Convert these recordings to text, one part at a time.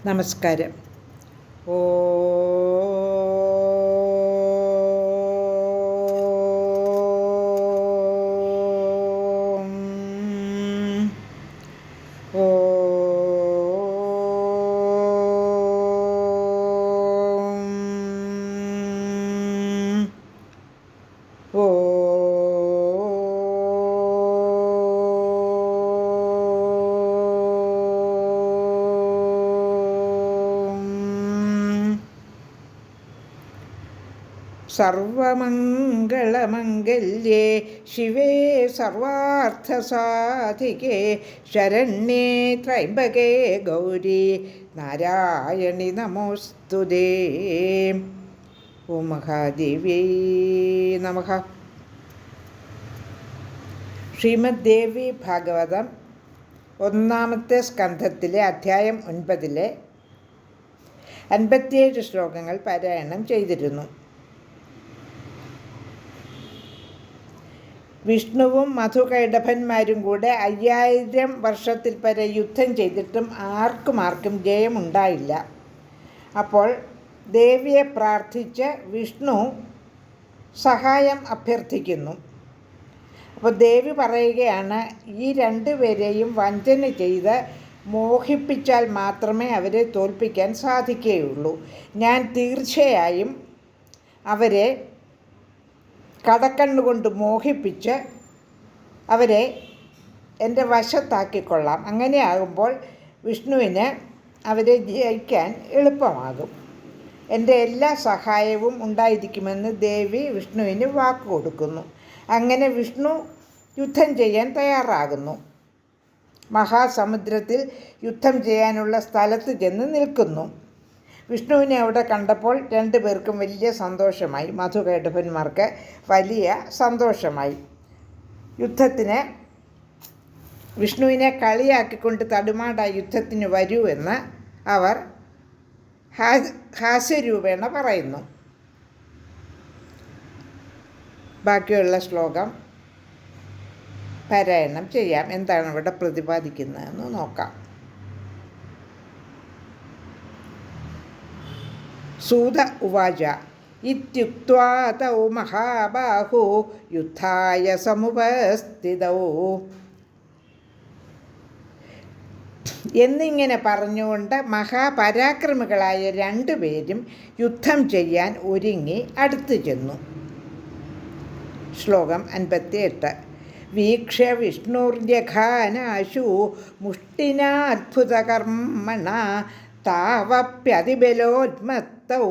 നമസ്കാരം. ഓ ഓ ഓ സർവമംഗളമംഗല്യേ ശിവേ സർവാർത്ഥസാധികേ ശരണ്യേ ത്രയംബകേ ഗൗരി നാരായണി നമോസ്തുതേ. ഓം മഹാദേവ്യൈ നമഃ. ശ്രീമദ് ദേവി ഭാഗവതം 1-ാമത്തെ സ്കന്ധത്തിലെ അധ്യായം 9 57 ശ്ലോകങ്ങൾ പാരായണം ചെയ്തിരുന്നു. വിഷ്ണുവും മധുകൈടഭന്മാരും കൂടെ 5000 വർഷത്തിൽ പരെ യുദ്ധം ചെയ്തിട്ടും ആർക്കും ജയമുണ്ടായില്ല. അപ്പോൾ ദേവിയെ പ്രാർത്ഥിച്ച് വിഷ്ണു സഹായം അഭ്യർത്ഥിക്കുന്നു. അപ്പോൾ ദേവി പറയുകയാണ്, ഈ 2 പേരെയും വഞ്ചന ചെയ്ത് മോഹിപ്പിച്ചാൽ മാത്രമേ അവരെ തോൽപ്പിക്കാൻ സാധിക്കുകയുള്ളൂ. ഞാൻ തീർച്ചയായും അവരെ കടക്കണ്ണുകൊണ്ട് മോഹിപ്പിച്ച് അവരെ എൻ്റെ വശത്താക്കിക്കൊള്ളാം. അങ്ങനെയാകുമ്പോൾ വിഷ്ണുവിന് അവരെ ജയിക്കാൻ എളുപ്പമാകും. എൻ്റെ എല്ലാ സഹായവും ഉണ്ടായിരിക്കുമെന്ന് ദേവി വിഷ്ണുവിന് വാക്ക് കൊടുക്കുന്നു. അങ്ങനെ വിഷ്ണു യുദ്ധം ചെയ്യാൻ തയ്യാറാകുന്നു. മഹാസമുദ്രത്തിൽ യുദ്ധം ചെയ്യാനുള്ള സ്ഥലത്ത് ചെന്ന് നിൽക്കുന്നു. വിഷ്ണുവിനെ അവിടെ കണ്ടപ്പോൾ 2 പേർക്കും വലിയ സന്തോഷമായി. മധുകൈടഭന്മാർക്ക് വലിയ സന്തോഷമായി. യുദ്ധത്തിന് വിഷ്ണുവിനെ കളിയാക്കിക്കൊണ്ട് തടുമാട യുദ്ധത്തിന് വരൂ എന്ന് അവർ ഹാസ്യരൂപേണ പറയുന്നു. ബാക്കിയുള്ള ശ്ലോകം പാരായണം ചെയ്യാം. എന്താണ് ഇവിടെ പ്രതിപാദിക്കുന്നതെന്ന് നോക്കാം. സൂത ഉവാച ഇത്യുക്ത്വാ തൗ മഹാബാഹു യുദ്ധായ സമുപസ്ഥിതൗ. എന്നിങ്ങനെ പറഞ്ഞുകൊണ്ട് മഹാപരാക്രമികളായ 2 പേരും യുദ്ധം ചെയ്യാൻ ഒരുങ്ങി അടുത്തു ചെന്നു. ശ്ലോകം 58. വീക്ഷ്യ വിഷ്ണുർജഘാനാശു മുഷ്ടിനാത്ഭുതകർമ്മണ താവപ്യതിബലോന്മത്തൗ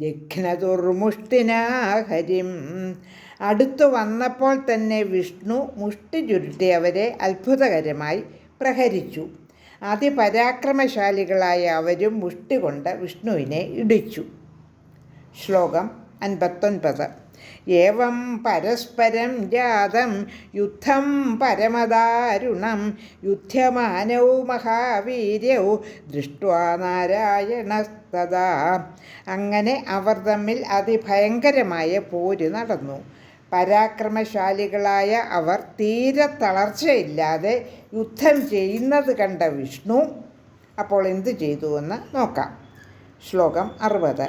ജഘ്നതുർമുഷ്ടിനാ ഹരിം. അടുത്തു വന്നപ്പോൾ തന്നെ വിഷ്ണു മുഷ്ടി ചുരുട്ടി അവരെ അത്ഭുതകരമായി പ്രഹരിച്ചു. അതിപരാക്രമശാലികളായ അവരും മുഷ്ടി കൊണ്ട് വിഷ്ണുവിനെ ഇടിച്ചു. ശ്ലോകം 59. ഏവം പരസ്പരം ജാതം യുദ്ധം പരമദാരുണം യുധ്യമാനൗ മഹാവീര്യൗ ദൃഷ്ട്വാ നാരായണസ്തദാ. അങ്ങനെ അവർ തമ്മിൽ അതിഭയങ്കരമായ പോര് നടന്നു. പരാക്രമശാലികളായ അവർ തീരെ തളർച്ചയില്ലാതെ യുദ്ധം ചെയ്യുന്നത് കണ്ട വിഷ്ണു അപ്പോൾ എന്തു ചെയ്തു എന്ന് നോക്കാം. ശ്ലോകം 60.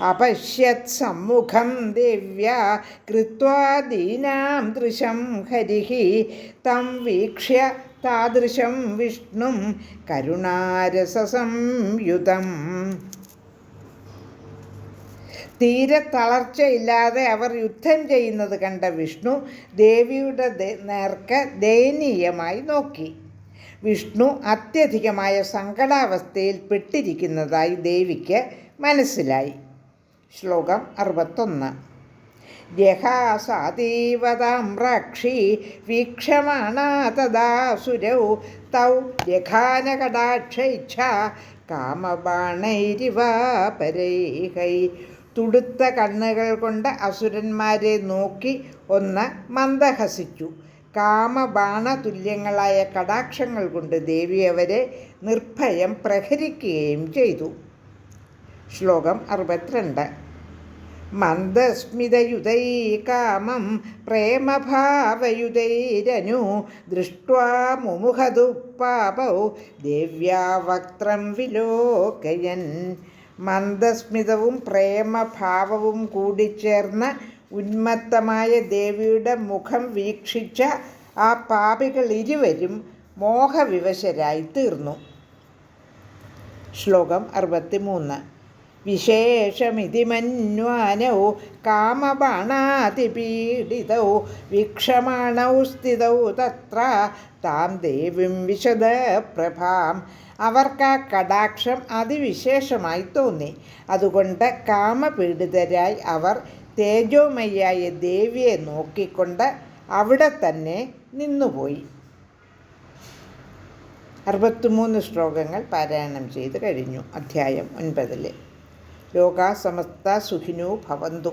അപശ്യത് സമ്മുഖം ദേവ്യ കൃത്വാ ദീനാം ദൃശം ഹരിഃ തം വീക്ഷ്യ താദൃശം വിഷ്ണും കരുണാരസംയുതം. തീരെ തളർച്ചയില്ലാതെ അവർ യുദ്ധം ചെയ്യുന്നത് കണ്ട വിഷ്ണു ദേവിയുടെ നേർക്ക് ദയനീയമായി നോക്കി. വിഷ്ണു അത്യധികമായ സങ്കടാവസ്ഥയിൽ പെട്ടിരിക്കുന്നതായി ദേവിക്ക് മനസ്സിലായി. ശ്ലോകം 61. ജഹാസാതീവതാമ്രാക്ഷി വീക്ഷമാണാ തദാസുരൗ തൗ ജഘാനകടാക്ഷൈച്ഛ കാമബാണൈരിവാപരൈഹൈ. തുടുത്ത കണ്ണുകൾ കൊണ്ട് അസുരന്മാരെ നോക്കി ഒന്ന് മന്ദഹസിച്ചു. കാമബാണതുല്യങ്ങളായ കടാക്ഷങ്ങൾ കൊണ്ട് ദേവി അവരെ നിർഭയം പ്രഹരിക്കുകയും ചെയ്തു. ശ്ലോകം 62. മന്ദസ്മിതയുതൈ കാമം പ്രേമഭാവയുതൈരനു ദൃഷ്ട്വാ മുമുഹതു പാപൗ ദേവ്യാ വക്ത്രം വിലോകയൻ. മന്ദസ്മിതവും പ്രേമഭാവവും കൂടിച്ചേർന്ന ഉന്മത്തമായ ദേവിയുടെ മുഖം വീക്ഷിച്ച ആ പാപികൾ ഇരുവരും മോഹവിവശരായി തീർന്നു. ശ്ലോകം 63. വിശേഷമിതി മന്വാനൗ കാമബാണാതിപീഡിതൗ വീക്ഷമാണൗ സ്ഥിതൗ തത്ര താം ദേവീം വിശദപ്രഭാം. അവർക്ക് ആ കടാക്ഷം അതിവിശേഷമായി തോന്നി. അതുകൊണ്ട് കാമപീഡിതരായി അവർ തേജോമയായ ദേവിയെ നോക്കിക്കൊണ്ട് അവിടെ തന്നെ നിന്നുപോയി. 63 ശ്ലോകങ്ങൾ പാരായണം ചെയ്ത് കഴിഞ്ഞു. അധ്യായം 9. ലോകാ സമസ്ത സുഖിനോ ഭവന്തു.